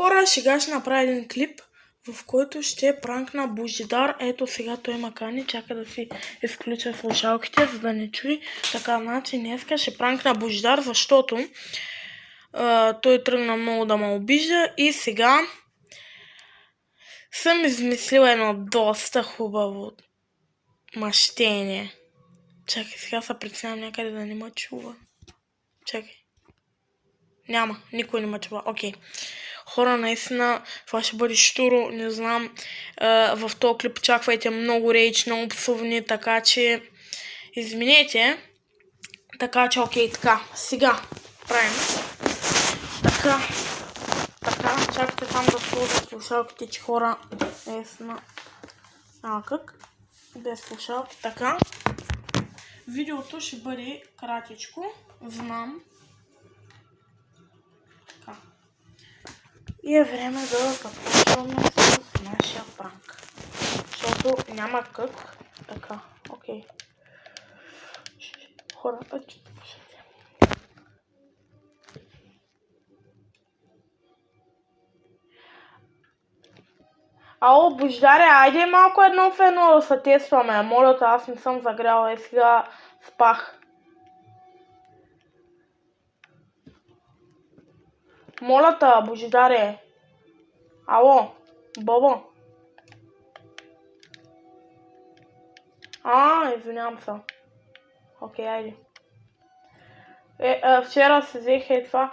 Хора, сега ще направя един клип, в който ще пранкна Божидар. Ето сега той ма кани, чака да си изключа слушалките, за да не чуи. Така, значи днеска ще пранкна Божидар, защото той тръгна много да ме обижда и сега съм измислила едно доста хубаво мъщение. Чакай, сега се притеснявам някъде да не ме чува. Чакай. Няма, никой не ме чува. Окей. Хора, наистина, това ще бъде щуро, не знам. В този клип очаквайте много рейдж, много псовни, така че изменете. Така че, окей, така. Сега правим. Така, чакайте там да сложа слушалките, че хора, наистина. Как? Без слушалки, така. Видеото ще бъде кратичко, знам. Така. И е време да започваме с нашия пранк. Защото няма как. Така, окей. Хора, слушайте. Ало, Божидаре, айде малко едно в едно да се тестваме. Моля те, аз не съм загряла и сега спах. Моля те, Божидаре. Ало, Бобо. Извинявам се. Окей, айде. Вчера се взех и това.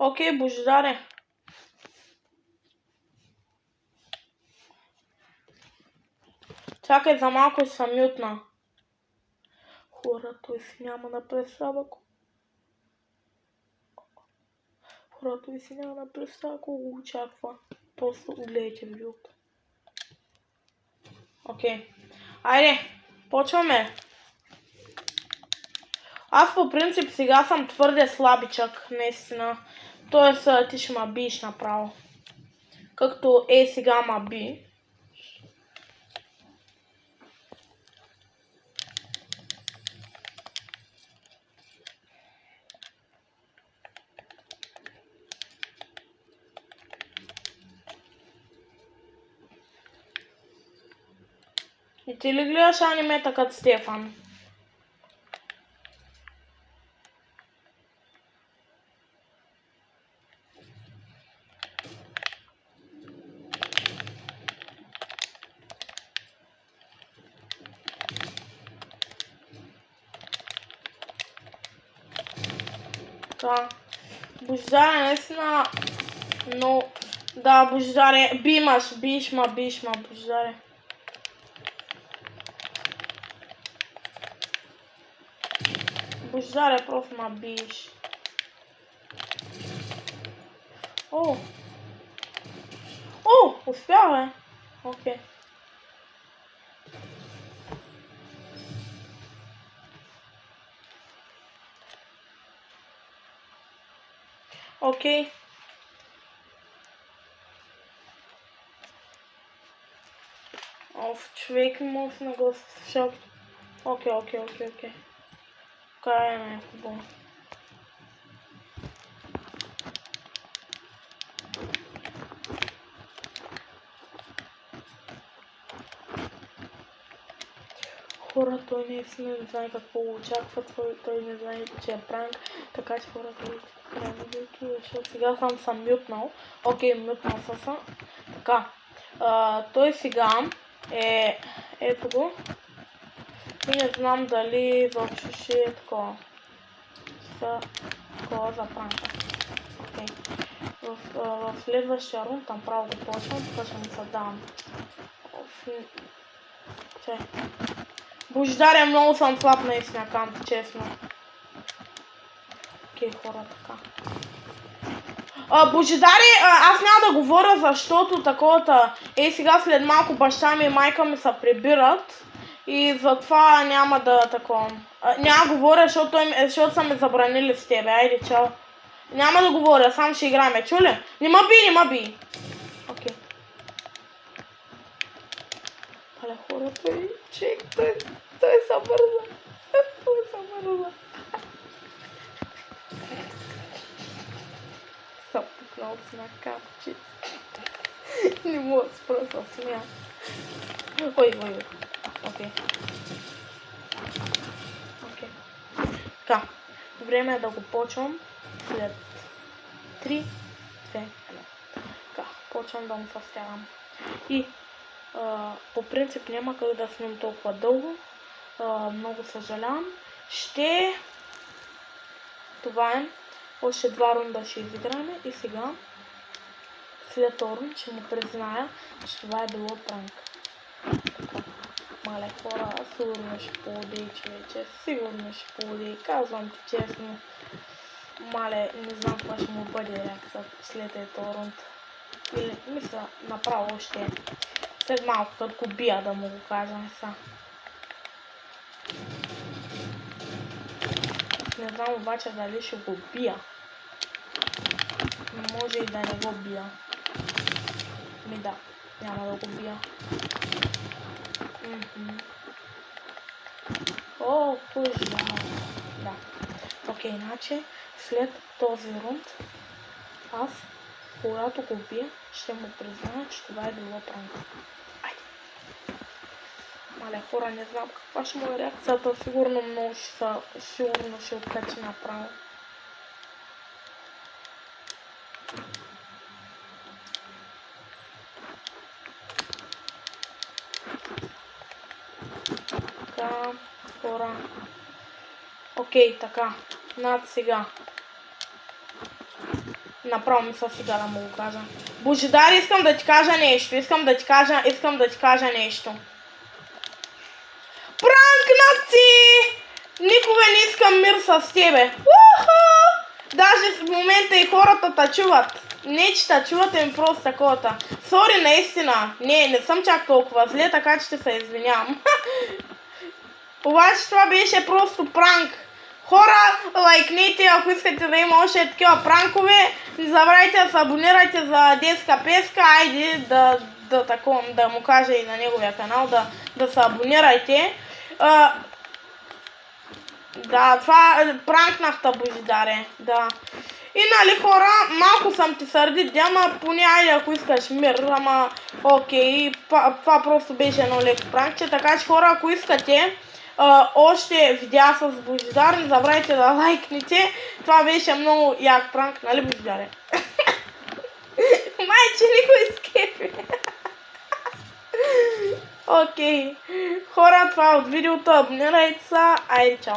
Окей, Божидаре. Чакай, за малко ще съм мютна. Хора, той си няма да представа. Хора, той си няма да представа колко го очаква. Просто гледайте видеото. Окей. Айде, почваме. Аз по принцип сега съм твърде слабичък, наистина. Тоест ти ще ма биеш направо. Както сега ма би. И ти ли гледаш анимета като Стефан? Да. Божидаре, наистина, но... Да, Божидаре, биеш ма, Божидаре. Божидаре, просто ма биеш. Успя, бе. Окей. Окей. Човек не може да го слушал. Окей. Така е хубаво. Хора, той не знае какво го очаква, той не знае, че е пранк, така че хората трябва да видите, защото сега съм мютнал. Окей, мютнал съм. Така, той сега е ето го. И не знам дали въобще ще е такова. Такова за пранка. Окей. В следващия рунд там право го почвам, така ще му се давам. Божидаре, много съм слаб наистина, кант, честно. Окей, хора, така. Божидари, аз няма да говоря, защото таковата... сега след малко баща ми и майка ми се прибират и затова няма да таковам. Няма да говоря, защото са ме забранили с тебе. Айде, чао. Няма да говоря, само ще играем. Чули? Не ма би. Окей. Але хора, той се бърза. Съм пукнал с на капче. Не мога да спра със смея. Ой. Окей. Така. Време е да го почвам след 3, 2, 1. Така. Почвам да му състягам. И по принцип няма как да снимам толкова дълго. Много съжалявам. Това е. Още 2 рунда ще изиграме и сега след този рунд ще му призная, че това е било пранк. Мале хора, сигурно ще поудей, човече. Сигурно ще поудей. Казвам ти честно. Мале, не знам каква ще му бъде реакция след този рунд. Или мисля, направо ще след малко, като го бия, да му го кажа сега. Не знам обаче дали ще го бия. Може и да не го бия. Да, няма да го бия. О, пожалуйста. Да. Окей, иначе след този рунд аз, когато го бия, ще му призная, че това е било пранк. Айде. Мале хора, не знам каква ще му е реакцията. Сигурно много сигурно ще откачи направо. Хора. Окей, така. Над сега. Направо мисля сега да му го кажа. Божидар, искам да ти кажа нещо. Искам да ти кажа нещо. Пранкнат си! Никога не искам мир с тебе. Даже в момента и хората те чуват. Не, че те чувате ми просто таковата. Сори, наистина. Не съм чак толкова зле, така че ще се извинявам. Обаче това беше просто пранк. Хора, лайкнете, ако искате да има още такива пранкове. Не забравяйте да се абонирате за Деска Песка. Айде да му кажа и на неговия канал да се абонирайте. Да, това пранкнахта, Божидаре. Да. И нали хора, малко съм ти сърдит, ама поне айде ако искаш мир, ама окей, това просто беше едно леко пранкче, така че хора, ако искате още видеа с Божидар, не забравяйте да лайкнете, това беше много як пранк, нали Божидаре? Майче, никой скепи. Окей, хора, това е от видеото, абонирайте се, айде чао.